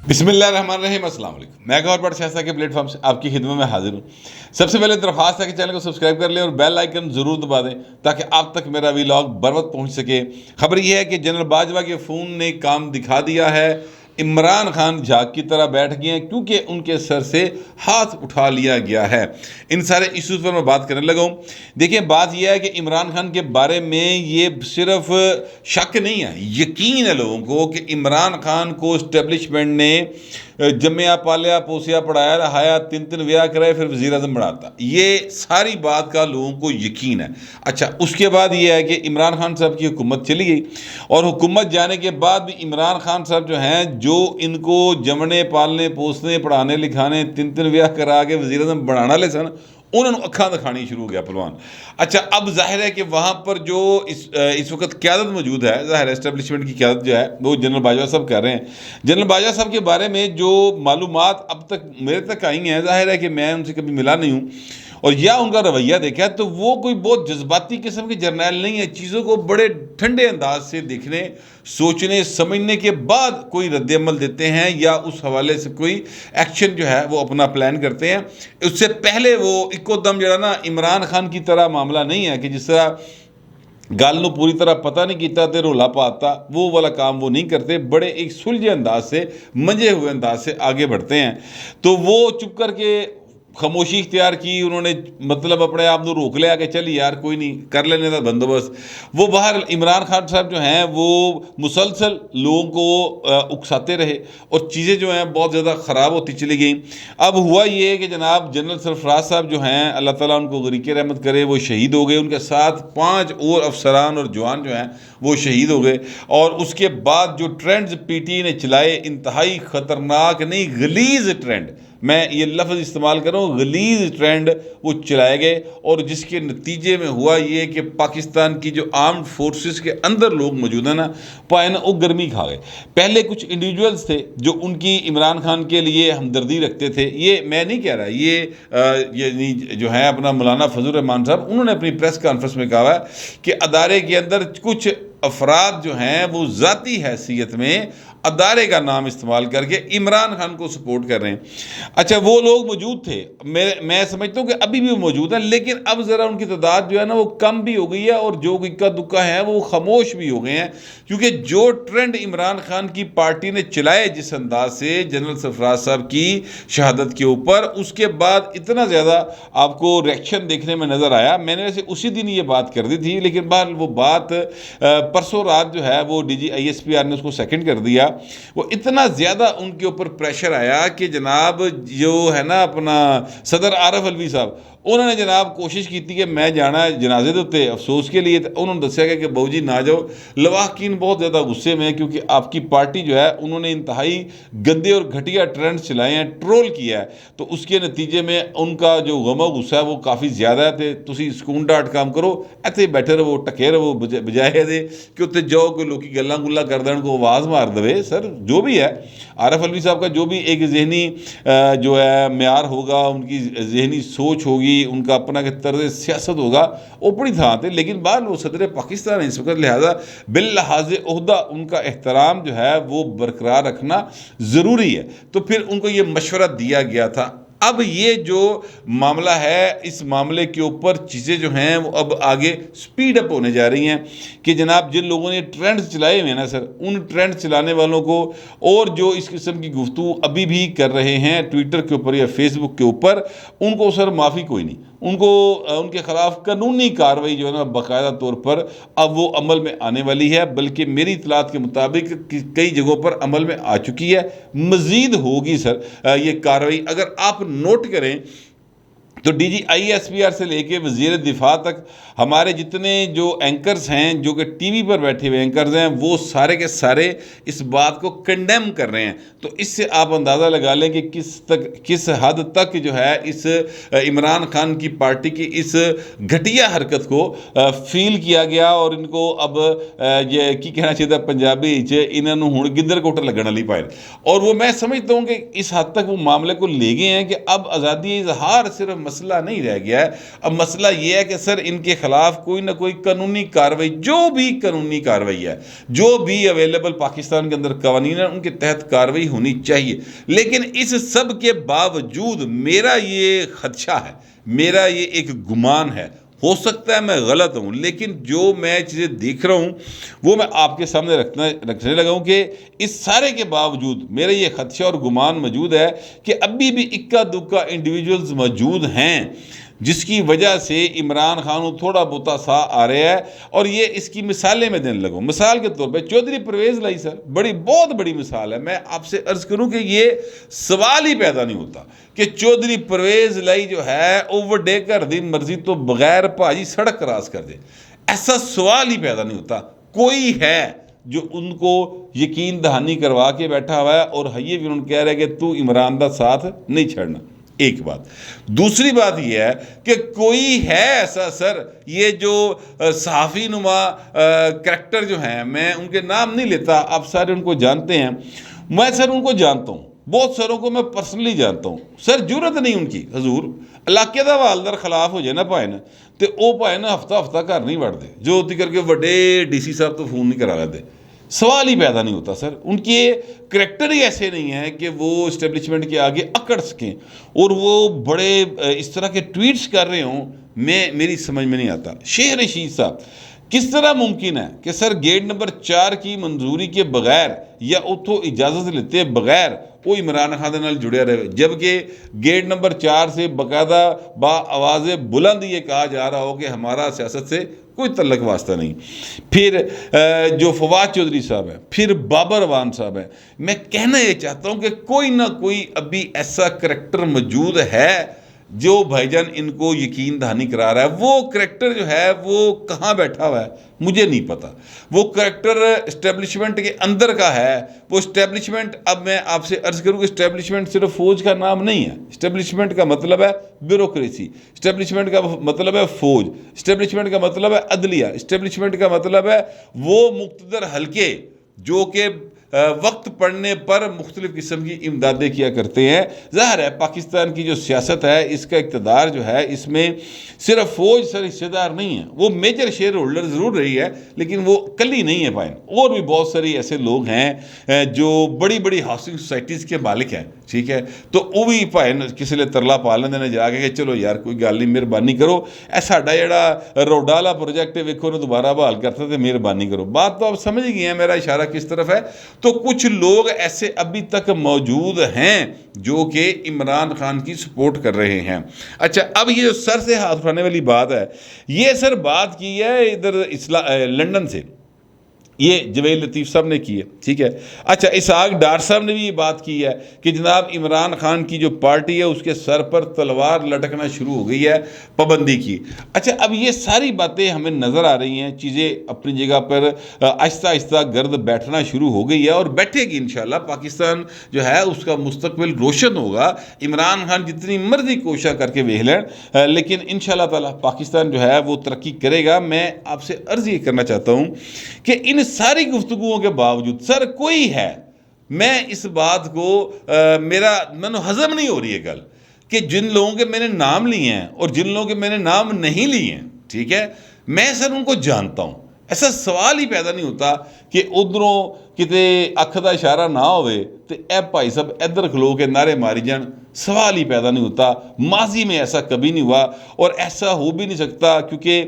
بسم اللہ الرحمن الرحیم۔ السلام علیکم۔ میں گور بٹ شہستہ کے پلیٹ فارم سے آپ کی خدمت میں حاضر ہوں۔ سب سے پہلے درخواست ہے کہ چینل کو سبسکرائب کر لیں اور بیل آئیکن ضرور دبا دیں تاکہ آپ تک میرا ویلاگ بر وقت پہنچ سکے۔ خبر یہ ہے کہ جنرل باجوہ کے فون نے کام دکھا دیا ہے۔ عمران خان جھاگ کی طرح بیٹھ گئے ہیں کیونکہ ان کے سر سے ہاتھ اٹھا لیا گیا ہے۔ ان سارے ایشوز پر میں بات کرنے لگا ہوں۔ دیکھیں، بات یہ ہے کہ عمران خان کے بارے میں یہ صرف شک نہیں ہے، یقین ہے لوگوں کو کہ عمران خان کو اسٹیبلشمنٹ نے جمیا پالیا پوسیا پڑھایا رہایا، تین ویاہ کرائے پھر وزیر اعظم بناتا، یہ ساری بات کا لوگوں کو یقین ہے۔ اچھا، اس کے بعد یہ ہے کہ عمران خان صاحب کی حکومت چلی گئی اور حکومت جانے کے بعد بھی عمران خان صاحب جو ہیں، جو ان کو جمنے پالنے پوسنے پڑھانے لکھانے تین ویاہ کرا کے وزیر اعظم بنانا لے سن، انہوں نے اکھاں دکھانی شروع ہو گیا پلوان۔ اچھا، اب ظاہر ہے کہ وہاں پر جو اس وقت قیادت موجود ہے، ظاہر ہے اسٹیبلشمنٹ کی قیادت جو ہے وہ جنرل باجوہ صاحب کر رہے ہیں۔ جنرل باجوہ صاحب کے بارے میں جو معلومات اب تک میرے تک آئی ہیں، ظاہر ہے کہ میں ان سے کبھی ملا نہیں ہوں اور یا ان کا رویہ دیکھا تو وہ کوئی بہت جذباتی قسم کے جرنیل نہیں ہے۔ چیزوں کو بڑے ٹھنڈے انداز سے دیکھنے، سوچنے سمجھنے کے بعد کوئی رد عمل دیتے ہیں یا اس حوالے سے کوئی ایکشن جو ہے وہ اپنا پلان کرتے ہیں۔ اس سے پہلے وہ ایکو دم جو ہے نا، عمران خان کی طرح معاملہ نہیں ہے کہ جس طرح گل نو پوری طرح پتہ نہیں کیتا تے رولا پاتا، وہ والا کام وہ نہیں کرتے۔ بڑے ایک سلجھے انداز سے، منجے ہوئے انداز سے آگے بڑھتے ہیں۔ تو وہ چپ کر کے خاموشی اختیار کی، انہوں نے مطلب اپنے آپ کو روک لیا کہ چل یار کوئی نہیں، کر لینے کا بندوبست۔ وہ باہر عمران خان صاحب جو ہیں وہ مسلسل لوگوں کو اکساتے رہے اور چیزیں جو ہیں بہت زیادہ خراب ہوتی چلی گئیں۔ اب ہوا یہ کہ جناب جنرل سرفراز صاحب جو ہیں، اللہ تعالیٰ ان کو غریق رحمت کرے، وہ شہید ہو گئے۔ ان کے ساتھ 5 اور افسران اور جوان جو ہیں وہ شہید ہو گئے۔ اور اس کے بعد جو ٹرینڈز پی ٹی نے چلائے، انتہائی خطرناک نہیں غلیظ ٹرینڈ، میں یہ لفظ استعمال کروں، غلیظ ٹرینڈ وہ چلائے گئے اور جس کے نتیجے میں ہوا یہ کہ پاکستان کی جو آرمڈ فورسز کے اندر لوگ موجود ہیں نا، پائے نا وہ گرمی کھا گئے۔ پہلے کچھ انڈیویجولز تھے جو ان کی عمران خان کے لیے ہمدردی رکھتے تھے، یہ میں نہیں کہہ رہا، یہ جو ہے اپنا مولانا فضل الرحمان صاحب، انہوں نے اپنی پریس کانفرنس میں کہا ہے کہ ادارے کے اندر کچھ افراد جو ہیں وہ ذاتی حیثیت میں ادارے کا نام استعمال کر کے عمران خان کو سپورٹ کر رہے ہیں۔ اچھا، وہ لوگ موجود تھے، میں سمجھتا ہوں کہ ابھی بھی وہ موجود ہیں، لیکن اب ذرا ان کی تعداد جو ہے نا وہ کم بھی ہو گئی ہے اور جو اکا دکا ہیں وہ خاموش بھی ہو گئے ہیں، کیونکہ جو ٹرینڈ عمران خان کی پارٹی نے چلائے جس انداز سے جنرل سرفراز صاحب کی شہادت کے اوپر، اس کے بعد اتنا زیادہ آپ کو ریئیکشن دیکھنے میں نظر آیا۔ میں نے ویسے اسی دن یہ بات کر دی تھی، لیکن بعد وہ بات پرسوں رات جو ہے وہ D G I S P R نے اس کو سیکنڈ کر دیا۔ وہ اتنا زیادہ ان کے اوپر پریشر آیا کہ جناب جو ہے نا اپنا صدر عارف علوی صاحب، انہوں نے جناب کوشش کی تھی کہ میں جانا ہے جنازے دیتے، افسوس کے لیے انہوں نے دسیا گیا کہ بہو جی نہ جاؤ۔ لواحقین بہت زیادہ غصے میں ہیں کیونکہ آپ کی پارٹی جو ہے انہوں نے انتہائی گندے اور گھٹیا ٹرینڈ چلائے ہیں، ٹرول کیا ہے، تو اس کے نتیجے میں ان کا جو غم و غصہ ہے وہ کافی زیادہ ہے۔ تسی سکون ڈاٹ کام کرو، ایتھے بیٹھے رہو، ٹکے رہو، بجائے دے کہ اتنے جاؤ کوئی لوکی گلاں گلا کر دیں، ان کو آواز مار دے۔ سر جو بھی ہے عارف علوی صاحب کا جو بھی ایک ذہنی جو ہے معیار ہوگا، ان کی ذہنی سوچ ہوگی، ان کا اپنا کہ طرز سیاست ہوگا، اوپری تھا تھے، لیکن بعد وہ صدر پاکستان ہے اس وقت، لہذا باللحاظ عہدہ ان کا احترام جو ہے وہ برقرار رکھنا ضروری ہے۔ تو پھر ان کو یہ مشورہ دیا گیا تھا۔ اب یہ جو معاملہ ہے، اس معاملے کے اوپر چیزیں جو ہیں وہ اب آگے سپیڈ اپ ہونے جا رہی ہیں کہ جناب جن لوگوں نے ٹرینڈز چلائے ہوئے ہیں نا سر، ان ٹرینڈ چلانے والوں کو اور جو اس قسم کی گفتگو ابھی بھی کر رہے ہیں ٹویٹر کے اوپر یا فیس بک کے اوپر، ان کو سر معافی کوئی نہیں، ان کو ان کے خلاف قانونی کارروائی جو ہے نا باقاعدہ طور پر اب وہ عمل میں آنے والی ہے، بلکہ میری اطلاعات کے مطابق کئی جگہوں پر عمل میں آ چکی ہے، مزید ہوگی سر یہ کارروائی۔ اگر آپ نوٹ کریں تو D G I S P R سے لے کے وزیر دفاع تک ہمارے جتنے جو اینکرز ہیں، جو کہ ٹی وی پر بیٹھے ہوئے اینکرز ہیں، وہ سارے کے سارے اس بات کو کنڈیم کر رہے ہیں۔ تو اس سے آپ اندازہ لگا لیں کہ کس حد تک جو ہے اس عمران خان کی پارٹی کی اس گھٹیا حرکت کو فیل کیا گیا، اور ان کو اب یہ کی کہنا چاہیے پنجابی انہوں نے ہوں گدر کوٹر لگن والی پائے، اور وہ میں سمجھتا ہوں کہ اس حد تک وہ معاملے کو لے گئے ہیں کہ اب آزادی اظہار صرف مسئلہ نہیں رہ گیا ہے. اب مسئلہ یہ ہے کہ سر ان کے خلاف کوئی نہ کوئی قانونی کارروائی، جو بھی قانونی کارروائی ہے، جو بھی اویلیبل پاکستان کے اندر قوانین ہیں ان کے تحت کارروائی ہونی چاہیے. لیکن اس سب کے باوجود میرا یہ خدشہ ہے، میرا یہ ایک گمان ہے، ہو سکتا ہے میں غلط ہوں، لیکن جو میں چیزیں دیکھ رہا ہوں وہ میں آپ کے سامنے رکھنے لگا ہوں کہ اس سارے کے باوجود میرا یہ خدشہ اور گمان موجود ہے کہ ابھی بھی اکا دکا انڈیویجولز موجود ہیں جس کی وجہ سے عمران خان تھوڑا بہت سا آ رہا ہے. اور یہ اس کی مثالیں میں دینے لگا ہوں. مثال کے طور پہ چودھری پرویز لائی سر، بہت بڑی مثال ہے. میں آپ سے عرض کروں کہ یہ سوال ہی پیدا نہیں ہوتا کہ چودھری پرویز لائی جو ہے اوور ڈے کر دی مرضی تو بغیر بھاجی سڑک کراس کر دے. ایسا سوال ہی پیدا نہیں ہوتا. کوئی ہے جو ان کو یقین دہانی کروا کے بیٹھا ہوا ہے اور یہ بھی انہوں نے کہہ رہے کہ تو عمران دا ساتھ نہیں چھڑنا. ایک بات. دوسری بات یہ ہے کہ کوئی ہے ایسا سر، یہ جو صحافی نما کریکٹر جو ہیں، میں ان کے نام نہیں لیتا، آپ سارے ان کو جانتے ہیں، میں سر ان کو جانتا ہوں، بہت ساروں کو میں پرسنلی جانتا ہوں. سر جرت نہیں ان کی، حضور علاقے دا والدر خلاف ہو جائے نا پائے نا تو وہ پائے نا ہفتہ گھر نہیں وڑتے، جو ہوتی کر کے وڈے ڈی سی صاحب تو فون نہیں کرا لیتے. سوال ہی پیدا نہیں ہوتا سر. ان کے کریکٹر ہی ایسے نہیں ہیں کہ وہ اسٹیبلشمنٹ کے آگے اکڑ سکیں اور وہ بڑے اس طرح کے ٹویٹس کر رہے ہوں. میری سمجھ میں نہیں آتا. شیخ رشید صاحب، کس طرح ممکن ہے کہ سر گیٹ نمبر 4 کی منظوری کے بغیر یا اتھوں اجازت لیتے بغیر وہ عمران خان دے نال جڑیا رہے، جبکہ گیٹ نمبر 4 سے باقاعدہ با آواز بلند یہ کہا جا رہا ہو کہ ہمارا سیاست سے کوئی تعلق واسطہ نہیں. پھر جو فواد چودھری صاحب ہیں، پھر بابر وان صاحب ہیں. میں کہنا یہ چاہتا ہوں کہ کوئی نہ کوئی ابھی ایسا کریکٹر موجود ہے جو بھائی جان ان کو یقین دہانی کرا رہا ہے. وہ کریکٹر جو ہے وہ کہاں بیٹھا ہوا ہے مجھے نہیں پتا. وہ کریکٹر اسٹیبلشمنٹ کے اندر کا ہے. وہ اسٹیبلشمنٹ، اب میں آپ سے عرض کروں کہ اسٹیبلشمنٹ صرف فوج کا نام نہیں ہے. اسٹیبلشمنٹ کا مطلب ہے بیوروکریسی، اسٹیبلشمنٹ کا مطلب ہے فوج، اسٹیبلشمنٹ کا مطلب ہے عدلیہ، اسٹیبلشمنٹ کا مطلب ہے وہ مقتدر حلقے جو کہ وقت پڑنے پر مختلف قسم کی امدادیں کیا کرتے ہیں. ظاہر ہے پاکستان کی جو سیاست ہے، اس کا اقتدار جو ہے، اس میں صرف فوج سر حصے دار نہیں ہے. وہ میجر شیئر ہولڈر ضرور رہی ہے لیکن وہ کلی نہیں ہے پائن. اور بھی بہت ساری ایسے لوگ ہیں جو بڑی بڑی ہاؤسنگ سوسائٹیز کے مالک ہیں، ٹھیک ہے، تو وہ بھی پائن کسی لئے ترلا پا لیندے نے جا کے چلو یار کوئی گل نہیں، مہربانی کرو اے ساڈا جڑا روڈالا پروجیکٹ ویکھو نے دوبارہ بحال کرتا تو مہربانی کرو. بات تو آپ سمجھ گئے ہیں میرا اشارہ کس طرف ہے. تو کچھ لوگ ایسے ابھی تک موجود ہیں جو کہ عمران خان کی سپورٹ کر رہے ہیں. اچھا، اب یہ جو سر سے ہاتھ اٹھانے والی بات ہے، یہ سر بات کی ہے ادھر لنڈن سے، یہ جویل لطیف صاحب نے کی ہے، ٹھیک ہے. اچھا، اسحاق ڈار صاحب نے بھی یہ بات کی ہے کہ جناب عمران خان کی جو پارٹی ہے اس کے سر پر تلوار لٹکنا شروع ہو گئی ہے پابندی کی. اچھا، اب یہ ساری باتیں ہمیں نظر آ رہی ہیں، چیزیں اپنی جگہ پر آہستہ آہستہ گرد بیٹھنا شروع ہو گئی ہے اور بیٹھے گی انشاءاللہ. پاکستان جو ہے اس کا مستقبل روشن ہوگا. عمران خان جتنی مرضی کوشش کر کے ویکھ لیں لیکن انشاءاللہ تعالی پاکستان جو ہے وہ ترقی کرے گا. میں آپ سے عرض یہ کرنا چاہتا ہوں کہ ان ساری گفتگوؤں کے باوجود سر کوئی ہے، میں اس بات کو میں ہضم نہیں ہو رہی ہے گل کہ جن لوگوں کے میں نے نام لیے ہیں اور جن لوگوں کے میں نے نام نہیں لیے ہیں، ٹھیک ہے، میں سر ان کو جانتا ہوں. ایسا سوال ہی پیدا نہیں ہوتا کہ ادھروں کتے اکھ دا اشارہ نہ ہوئے تو اے بھائی صاحب ادھر کھلو کے نعرے ماری جان. سوال ہی پیدا نہیں ہوتا. ماضی میں ایسا کبھی نہیں ہوا اور ایسا ہو بھی نہیں سکتا کیونکہ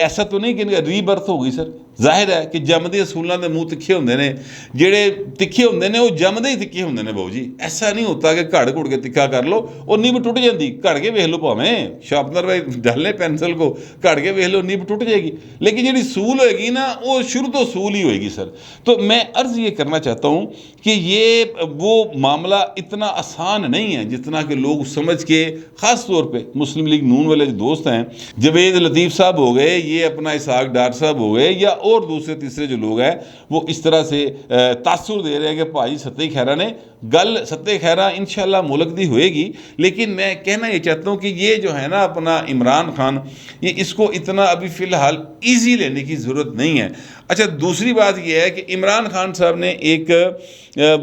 ایسا تو نہیں کہ ری برتھ ہو گئی سر. ظاہر ہے کہ جمدے اصولوں کے منہ تکھے ہوندے نے، جڑے تکھے ہوندے نے وہ جمدے ہی تکھے ہوندے نے. باؤ جی ایسا نہیں ہوتا کہ گھڑ گھڑ کے تکھا کر لو اور نیب ٹوٹ جاندی. گھڑ کے ویکھ لو پاویں شارپنر میں ڈال لیں پینسل کو، گھڑ کے ویکھ لو نیب ٹوٹ جائے گی. لیکن جڑی سول ہوئے گی نا وہ شروع تو سول ہی ہوئے گی سر. تو میں عرض یہ کرنا چاہتا ہوں کہ یہ وہ معاملہ اتنا آسان نہیں ہے جتنا کہ لوگ سمجھ کے، خاص طور پہ مسلم لیگ نون والے جو دوست ہیں، جوید لطیف صاحب ہو گئے، یہ اپنا اسحاق ڈار صاحب ہو گئے، یا اور دوسرے تیسرے جو لوگ ہیں وہ اس طرح سے تاثر دے رہے ہیں کہ بھائی ستیہ خیرہ نے گل، ستیہ خیرہ انشاءاللہ ملک دی ہوئے گی. لیکن میں کہنا یہ چاہتا ہوں کہ یہ جو ہے نا اپنا عمران خان، یہ اس کو اتنا ابھی فی الحال ایزی لینے کی ضرورت نہیں ہے. اچھا، دوسری بات یہ ہے کہ عمران خان صاحب نے ایک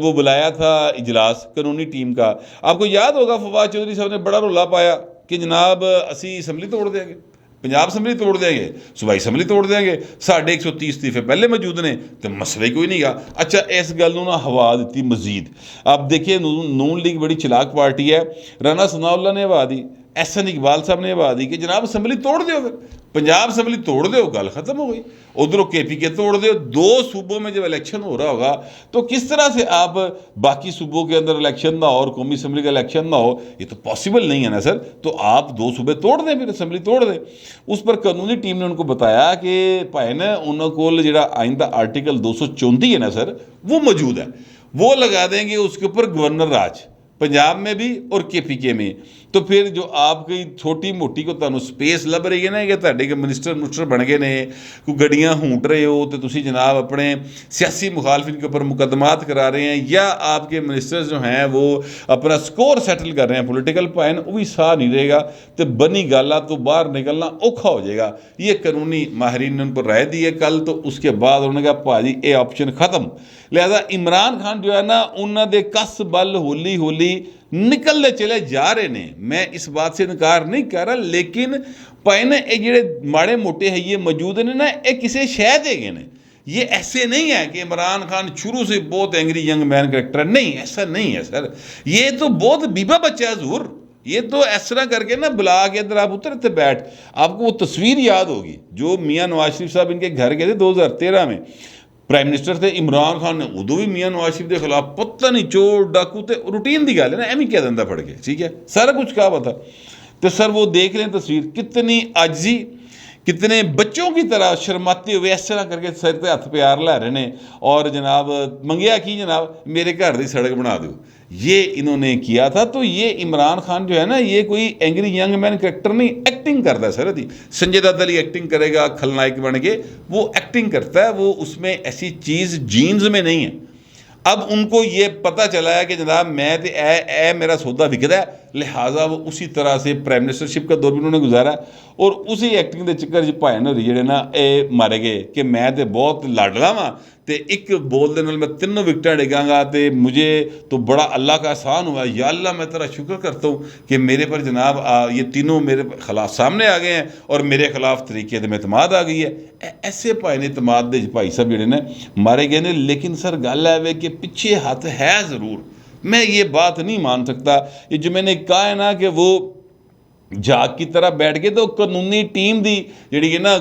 وہ بلایا تھا اجلاس قانونی ٹیم کا. آپ کو یاد ہوگا فواد چودھری صاحب نے بڑا رولا پایا کہ جناب اسی اسمبلی توڑ دیں گے, پنجاب اسمبلی توڑ دیں گے, صوبائی اسمبلی توڑ دیں گے, 130 استعفے پہلے موجود نے تو مسئلہ ہی کوئی نہیں گا. اچھا اس گل نو نا ہوا دیتی مزید. اب دیکھیے نون لیگ بڑی چلاک پارٹی ہے, رانا ثناء اللہ نے ہوا دی, احسن اقبال صاحب نے ہوا دی کہ جناب اسمبلی توڑ دیو, پھر پنجاب اسمبلی توڑ دیو, گل ختم ہو گئی. ادھروں کے پی کے توڑ دیو. 2 صوبوں میں جب الیکشن ہو رہا ہوگا تو کس طرح سے آپ باقی صوبوں کے اندر الیکشن نہ ہو اور قومی اسمبلی کا الیکشن نہ ہو, یہ تو پاسبل نہیں ہے نا سر. تو آپ 2 صوبے توڑ دیں, پھر اسمبلی توڑ دیں. اس پر قانونی ٹیم نے ان کو بتایا کہ بھائی نا انہوں کو جڑا آئندہ آرٹیکل 234 ہے نا سر, وہ موجود ہے, وہ لگا دیں گے اس کے اوپر گورنر راج, پنجاب میں بھی اور کے پی کے میں. تو پھر جو آپ کی چھوٹی موٹی کو تمہیں سپیس لب رہی ہے نا کہ تھے کہ منسٹر بن گئے نے, کوئی گڈیاں ہونٹ رہے ہو تو تسی جناب اپنے سیاسی مخالفین کے اوپر مقدمات کرا رہے ہیں, یا آپ کے منسٹرز جو ہیں وہ اپنا سکور سیٹل کر رہے ہیں پولیٹیکل پائن, وہ بھی سا نہیں رہے گا تو بنی گالا تو باہر نکلنا اوکھا ہو جائے گا. یہ قانونی ماہرین نے ان کو رائے دی ہے کل, تو اس کے بعد انہوں نے کہا پاجی یہ آپشن ختم. لہذا عمران خان جو ہے نا انہوں دے کس بل ہولی ہولی نکلنے چلے جا رہے ہیں. میں اس بات سے انکار نہیں کر رہا, لیکن پائے نا یہ جڑے ماڑے موٹے ہیں یہ موجود ہیں نا, یہ کسی شے دے گئے ہیں. یہ ایسے نہیں ہے کہ عمران خان شروع سے بہت اینگری ینگ مین کریکٹر ہے, نہیں ایسا نہیں ہے سر. یہ تو بہت بیبا بچہ ہے حضور. یہ تو اس طرح کر کے نا بلا کے ادھر آپ اتر اتنے بیٹھ, آپ کو وہ تصویر یاد ہوگی جو میاں نواز شریف صاحب ان کے گھر گئے تھے 2013 میں, پرائم منسٹر تھے عمران خان نے, ادو بھی میاں نواز شریف کے خلاف پتہ نہیں چور ڈاکو تے روٹین دی گل ہے نا, ایویں کہہ دیندا پڑھ کے, ٹھیک ہے سارا کچھ کہا پتا. تو سر وہ دیکھ لیں تصویر, کتنی عاجزی, کتنے بچوں کی طرح شرماتے ہوئے اس طرح کر کے سر تے ہاتھ پیار لے رہے ہیں, اور جناب منگیا کی جناب میرے گھر دی سڑک بنا دو, یہ انہوں نے کیا تھا. تو یہ عمران خان جو ہے نا یہ کوئی اینگری ینگ مین کریکٹر نہیں, ایکٹنگ کرتا ہے سر. سنجے دت علی ایکٹنگ کرے گا کھلنائک بن کے, وہ ایکٹنگ کرتا ہے, وہ اس میں ایسی چیز جینز میں نہیں ہے. اب ان کو یہ پتہ چلا ہے کہ جناب میں تے اے میرا سودا وکدا ہے, لہٰذا وہ اسی طرح سے پرائم منسٹرشپ کا دور بھی انہوں نے گزارا, اور اسی ایکٹنگ دے چکر چ بھائی ہوری جڑے نا اے مارے گئے کہ میں تے بہت لاڈلا ہاں تے ایک بول دے نال میں 3 وکٹاں ڈگاں گا تے مجھے تو بڑا اللہ کا احسان ہوا, یا اللہ میں تیرا شکر کرتا ہوں کہ میرے پر جناب یہ تینوں میرے خلاف سامنے آ گئے ہیں اور میرے خلاف طریقے میں اعتماد آ گئی ہے. ایسے بھائی نے اعتماد دے بھائی صاحب جڑے نے مارے گئے نے. لیکن سر گل ہے کہ پیچھے ہاتھ ہے ضرور, میں یہ بات نہیں مان سکتا. یہ جو میں نے کہا ہے نا کہ وہ جاگ کی طرح بیٹھ گئے, تو قانونی ٹیم دی جڑی ہے نا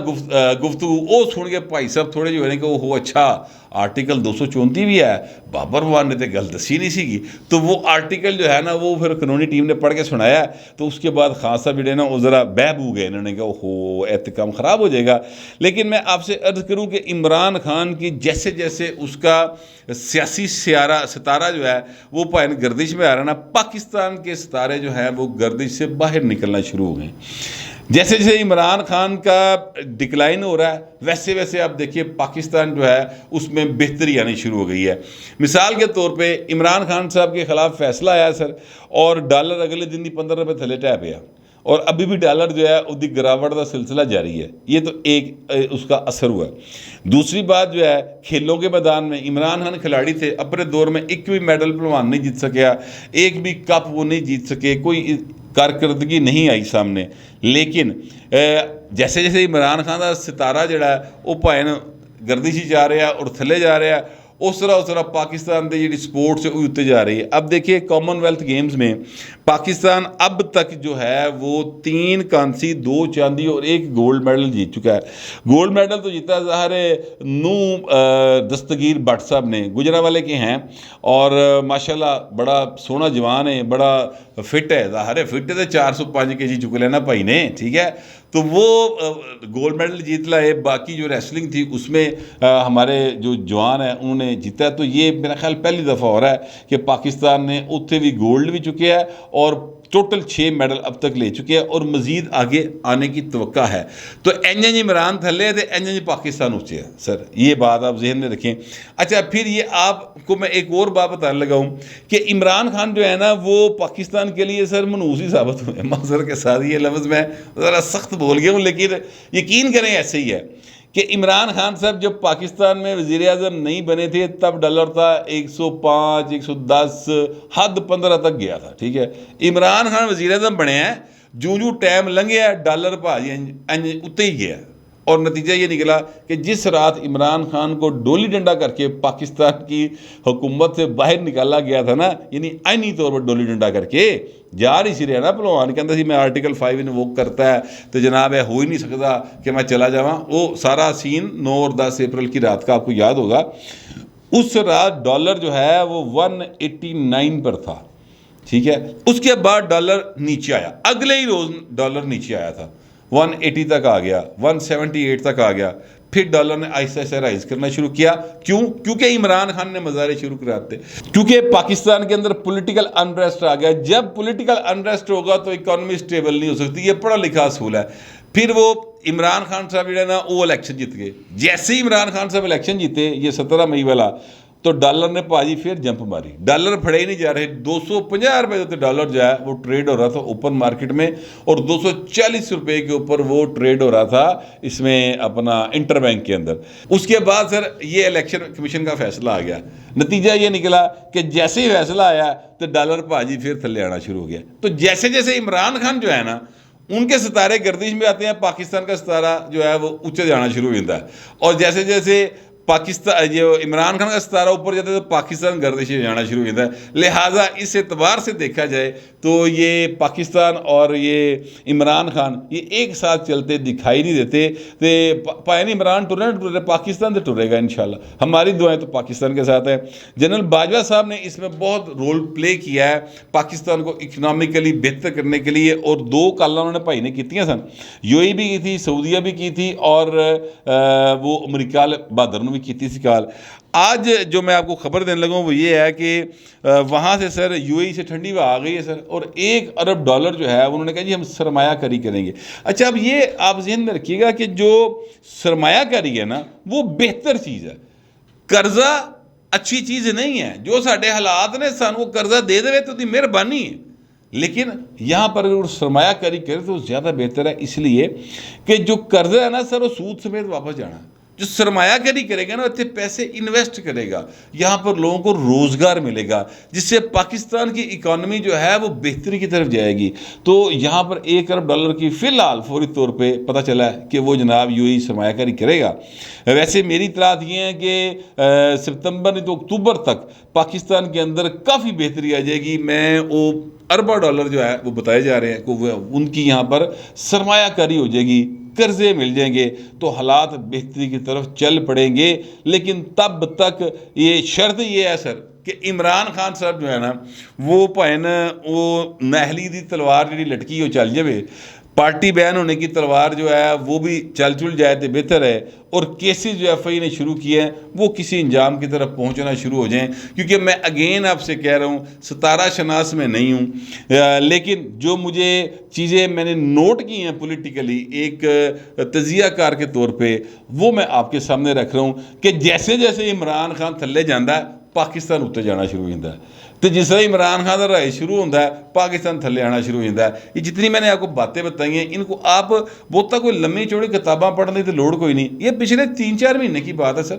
گفتگو وہ سن کے بھائی صاحب تھوڑے جو ہے کہ وہ اچھا آرٹیکل 234 بھی ہے, بابر وان نے تو گل دسی نہیں سی گی, تو وہ آرٹیکل جو ہے نا وہ پھر قانونی ٹیم نے پڑھ کے سنایا. تو اس کے بعد خان صاحب جڑے نا وہ ذرا بہب ہو گئے, انہوں نے کہا اوہو ایت کام خراب ہو جائے گا. لیکن میں آپ سے عرض کروں کہ عمران خان کی جیسے جیسے اس کا سیاسی ستارہ جو ہے وہ پائن گردش میں آ رہا نا, پاکستان کے ستارے جو ہیں وہ گردش سے باہر نکلنا شروع ہو گئے. جیسے جیسے عمران خان کا ڈکلائن ہو رہا ہے ویسے ویسے آپ دیکھیے پاکستان جو ہے اس میں بہتری آنی شروع ہو گئی ہے. مثال کے طور پہ عمران خان صاحب کے خلاف فیصلہ آیا سر, اور ڈالر اگلے دن دی 15 روپے تھلے ٹہ پیا, اور ابھی بھی ڈالر جو ہے اس کی گراوٹ کا سلسلہ جاری ہے. یہ تو ایک اس کا اثر ہوا ہے. دوسری بات جو ہے کھیلوں کے میدان میں عمران خان کھلاڑی تھے, اپنے دور میں ایک بھی میڈل پہلوان نہیں جیت سکیا, ایک بھی کپ وہ نہیں جیت سکے, کوئی کارکردگی نہیں آئی سامنے. لیکن جیسے جیسے عمران خان کا ستارہ جڑا ہے وہ پائن گردش جا رہا ہے اور تھلے جا رہا ہے, اس طرح پاکستان کی جی سپورٹس ہے وہ اتنے جا رہی ہے. اب دیکھیے کامن ویلتھ گیمز میں پاکستان اب تک جو ہے وہ 3 کانسی 2 چاندی اور 1 گولڈ میڈل جیت چکا ہے. گولڈ میڈل تو جیتا ظاہر دستگیر بٹ صاحب نے, گجرانوالے کے ہیں, اور ماشاءاللہ بڑا سونا جوان ہے, بڑا فٹ ہے, ظاہر ہے فٹ ہے, 405 kg چک لینا بھائی نے, ٹھیک ہے. تو وہ گولڈ میڈل جیت لائے. باقی جو ریسلنگ تھی اس میں ہمارے جو جوان ہیں انہوں نے جیتا. تو یہ میرا خیال پہلی دفعہ ہو رہا ہے کہ پاکستان نے اتنے بھی گولڈ بھی چکے ہے, اور ٹوٹل 6 میڈل اب تک لے چکے ہیں, اور مزید آگے آنے کی توقع ہے. تو این عمران تھلے تھے, این پاکستان اونچے ہے سر, یہ بات آپ ذہن میں رکھیں. اچھا پھر یہ آپ کو میں ایک اور بات بتانے لگا ہوں کہ عمران خان جو ہے نا وہ پاکستان کے لیے سر منحوس ہی ثابت ہوئے. معذرت کے ساتھ یہ لفظ میں ذرا سخت بول گیا ہوں, لیکن یقین کریں ایسے ہی ہے کہ عمران خان صاحب جب پاکستان میں وزیر اعظم نہیں بنے تھے تب ڈالر تھا 105 110 حد 15 تک گیا تھا, ٹھیک ہے. عمران خان وزیر اعظم بنے ہیں جو ٹائم لنگیا ڈالر بھاجی اتنے ہی گیا اور نتیجہ یہ نکلا کہ جس رات عمران خان کو ڈولی ڈنڈا کر کے پاکستان کی حکومت سے باہر نکالا گیا تھا نا، یعنی آئینی طور پر ڈولی ڈنڈا کر کے جا رہی سی رہا نا پہلوان کہ سی میں آرٹیکل 5 انووک کرتا ہے تو جناب ہے ہو ہی نہیں سکتا کہ میں چلا جاواں، وہ سارا سین 9 اور 10 اپریل کی رات کا آپ کو یاد ہوگا۔ اس رات ڈالر جو ہے وہ 189 پر تھا، ٹھیک ہے، اس کے بعد ڈالر نیچے آیا، اگلے ہی روز ڈالر نیچے آیا تھا، 180 تک آ گیا، 178 تک آ گیا، پھر ڈالر نے آہستہ آہستہ رائز کرنا شروع کیا۔ کیونکہ عمران خان نے مظاہرے شروع کراتے، کیونکہ پاکستان کے اندر پولیٹیکل انریسٹ آ گیا۔ جب پولیٹیکل انریسٹ ہوگا تو اکانومی اسٹیبل نہیں ہو سکتی، یہ پڑھا لکھا اصول ہے۔ پھر وہ عمران خان صاحب جو ہے نا وہ الیکشن جیت گئے، جیسے ہی عمران خان صاحب الیکشن جیتے یہ 17 مئی والا، تو ڈالر نے بھاجی پھر جمپ ماری، ڈالر پھڑے ہی نہیں جا رہے، 250 روپے تو ڈالر جو ہے وہ ٹریڈ ہو رہا تھا اوپن مارکیٹ میں، اور 240 روپے کے اوپر وہ ٹریڈ ہو رہا تھا اس میں اپنا انٹر بینک کے اندر۔ اس کے بعد سر یہ الیکشن کمیشن کا فیصلہ آ گیا، نتیجہ یہ نکلا کہ جیسے ہی فیصلہ آیا تو ڈالر بھاجی پھر تھلے آنا شروع ہو گیا۔ تو جیسے جیسے عمران خان جو ہے نا ان کے ستارے گردش میں آتے ہیں، پاکستان کا ستارہ جو ہے وہ اونچے جانا شروع ہو جاتا ہے، اور جیسے جیسے پاکستان جو عمران خان کا ستارہ اوپر جاتا ہے تو پاکستان گردش میں جانا شروع ہو جاتا ہے۔ لہٰذا اس اعتبار سے دیکھا جائے تو یہ پاکستان اور یہ عمران خان یہ ایک ساتھ چلتے دکھائی نہیں دیتے، پائن عمران ٹرے پاکستان سے ٹرے گا انشاءاللہ۔ ہماری دعائیں تو پاکستان کے ساتھ ہیں۔ جنرل باجوہ صاحب نے اس میں بہت رول پلے کیا ہے پاکستان کو اکنامکلی بہتر کرنے کے لیے، اور 2 کالاں انہوں نے بھائی نے کیتیاں سن، یو اے بھی کی تھی، سعودیہ بھی کی تھی، اور وہ امریکہ بہادر نے بھی کی تھی کال۔ آج جو میں آپ کو خبر دینے لگا ہوں وہ یہ ہے کہ وہاں سے سر یو اے سے ٹھنڈی ہوا آ گئی ہے سر، اور $1 ارب جو ہے انہوں نے کہا جی ہم سرمایہ کاری کریں گے۔ اچھا اب یہ آپ ذہن میں رکھیے گا کہ جو سرمایہ کاری ہے نا وہ بہتر چیز ہے، قرضہ اچھی چیز نہیں ہے۔ جو ساڈے حالات نے سانوں قرضہ دے دے تو دی مہربانی ہے، لیکن یہاں پر اگر سرمایہ کاری کرے تو زیادہ بہتر ہے، اس لیے کہ جو قرضہ ہے نا سر وہ سود سمیت واپس جانا ہے۔ جو سرمایہ کاری کرے گا نا اتنے پیسے انویسٹ کرے گا، یہاں پر لوگوں کو روزگار ملے گا، جس سے پاکستان کی اکانومی جو ہے وہ بہتری کی طرف جائے گی۔ تو یہاں پر $1 ارب کی فی الحال فوری طور پہ پتہ چلا ہے کہ وہ جناب یو اے سرمایہ کاری کرے گا۔ ویسے میری اطلاعات یہ ہیں کہ ستمبر نہیں تو اکتوبر تک پاکستان کے اندر کافی بہتری آ جائے گی۔ میں وہ $اربوں جو ہے وہ بتائے جا رہے ہیں کہ ان کی یہاں پر سرمایہ کاری ہو جائے گی، قرضے مل جائیں گے، تو حالات بہتری کی طرف چل پڑیں گے۔ لیکن تب تک یہ شرط یہ ہے سر کہ عمران خان صاحب جو ہے نا وہ پائن وہ نہلی دی تلوار جڑی لٹکی ہو چل جائے، پارٹی بیان ہونے کی تلوار جو ہے وہ بھی چل جائے تو بہتر ہے، اور کیسز جو ایف آئی نے شروع کیے ہیں وہ کسی انجام کی طرف پہنچنا شروع ہو جائیں۔ کیونکہ میں اگین آپ سے کہہ رہا ہوں ستارہ شناس میں نہیں ہوں، لیکن جو مجھے چیزیں میں نے نوٹ کی ہیں پولیٹیکلی ایک تجزیہ کار کے طور پہ، وہ میں آپ کے سامنے رکھ رہا ہوں کہ جیسے جیسے عمران خان تھلے جاندہ ہے پاکستان اتنے جانا شروع ہو جاتا ہے، تو جس طرح عمران خان کا رائے شروع ہوتا ہے پاکستان تھلے آنا شروع ہو جاتا ہے۔ یہ جتنی میں نے آپ کو باتیں بتائی ہیں ان کو آپ بہت کوئی لمبی چوڑی کتاباں پڑھنے کی لوڑ کوئی نہیں، یہ پچھلے 3-4 مہینے کی بات ہے سر،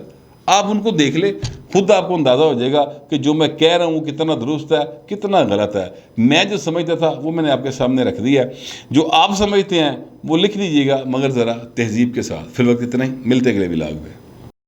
آپ ان کو دیکھ لیں، خود آپ کو اندازہ ہو جائے گا کہ جو میں کہہ رہا ہوں کتنا درست ہے کتنا غلط ہے۔ میں جو سمجھتا تھا وہ میں نے آپ کے سامنے رکھ دیا ہے، جو آپ سمجھتے ہیں وہ لکھ دیجیے گا، مگر ذرا تہذیب کے ساتھ۔ فی الوقت اتنا ہی، ملتے اگلے ولاگ میں۔